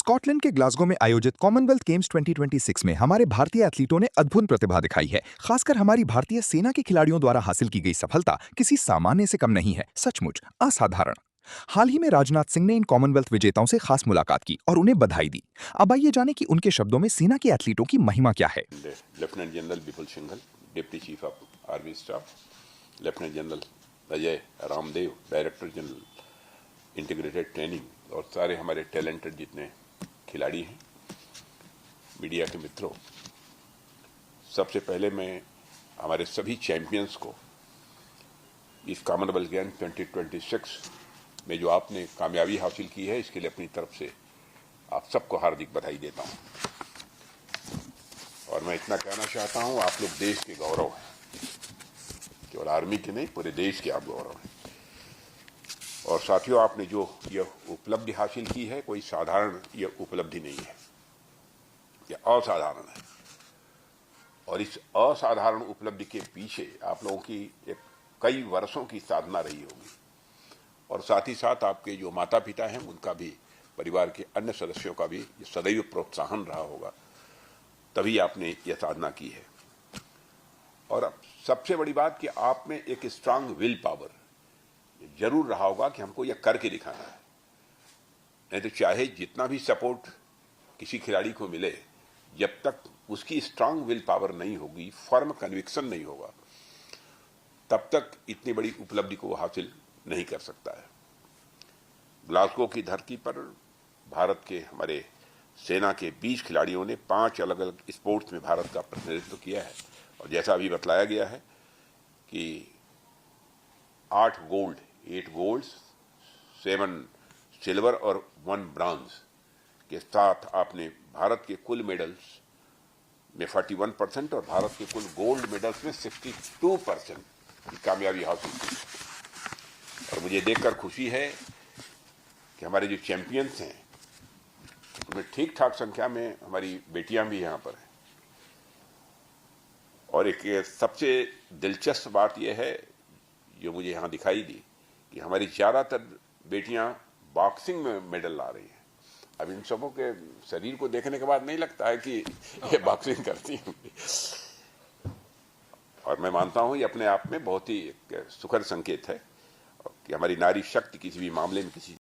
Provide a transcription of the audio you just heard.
Scotland के Glasgow में आयोजित कॉमनवेल्थ गेम्स 2026 में हमारे भारतीय एथलीटों ने अद्भुत प्रतिभा दिखाई है। खासकर हमारी भारतीय सेना के खिलाड़ियों द्वारा हासिल की गई सफलता किसी सामान्य से कम नहीं है, सचमुच असाधारण। हाल ही में राजनाथ सिंह ने इन कॉमनवेल्थ विजेताओं से खास मुलाकात की और उन्हें बधाई दी। अब आइए जाने कि उनके शब्दों में सेना के एथलीटों की महिमा क्या है। Lieutenant general Vipul Singhal, deputy chief of army staff, lieutenant general Ajay Ramdev, director general integrated training, और सारे हमारे टैलेंटेड जितने खिलाड़ी हैं, मीडिया के मित्रों, सबसे पहले मैं हमारे सभी चैंपियंस को इस कॉमनवेल्थ गेम 2026 में जो आपने कामयाबी हासिल की है, इसके लिए अपनी तरफ से आप सबको हार्दिक बधाई देता हूं। और मैं इतना कहना चाहता हूं, आप लोग देश के गौरव हैं, केवल आर्मी के नहीं, पूरे देश के आप गौरव हैं। और साथियों, आपने जो यह उपलब्धि हासिल की है, कोई साधारण यह उपलब्धि नहीं है, यह असाधारण है। और इस असाधारण उपलब्धि के पीछे आप लोगों की एक कई वर्षों की साधना रही होगी, और साथ ही साथ आपके जो माता पिता हैं उनका भी, परिवार के अन्य सदस्यों का भी सदैव प्रोत्साहन रहा होगा, तभी आपने यह साधना की है। और अब सबसे बड़ी बात कि आप में एक स्ट्रांग विल पावर जरूर रहा होगा कि हमको यह करके दिखाना है। नहीं तो चाहे जितना भी सपोर्ट किसी खिलाड़ी को मिले, जब तक उसकी स्ट्रांग विल पावर नहीं होगी, फर्म कन्विक्शन नहीं होगा, तब तक इतनी बड़ी उपलब्धि को हासिल नहीं कर सकता है। ग्लासगो की धरती पर भारत के हमारे सेना के 20 खिलाड़ियों ने 5 अलग अलग स्पोर्ट्स में भारत का प्रतिनिधित्व किया है। और जैसा अभी बतलाया गया है कि 8 गोल्ड, 7 सिल्वर और 1 ब्रॉन्ज के साथ आपने भारत के कुल मेडल्स में 41% और भारत के कुल गोल्ड मेडल्स में 62% की कामयाबी हासिल की। और मुझे देखकर खुशी है कि हमारे जो चैंपियंस हैं उनमें ठीक ठाक संख्या में हमारी बेटियां भी यहाँ पर हैं। और एक सबसे दिलचस्प बात यह है जो मुझे यहाँ दिखाई दी कि हमारी ज़्यादातर बेटियां बॉक्सिंग में मेडल ला रही हैं। अब इन सबों के शरीर को देखने के बाद नहीं लगता है कि ये बॉक्सिंग करती होंगी, और मैं मानता हूँ ये अपने आप में बहुत ही एक सुखद संकेत है कि हमारी नारी शक्ति किसी भी मामले में किसी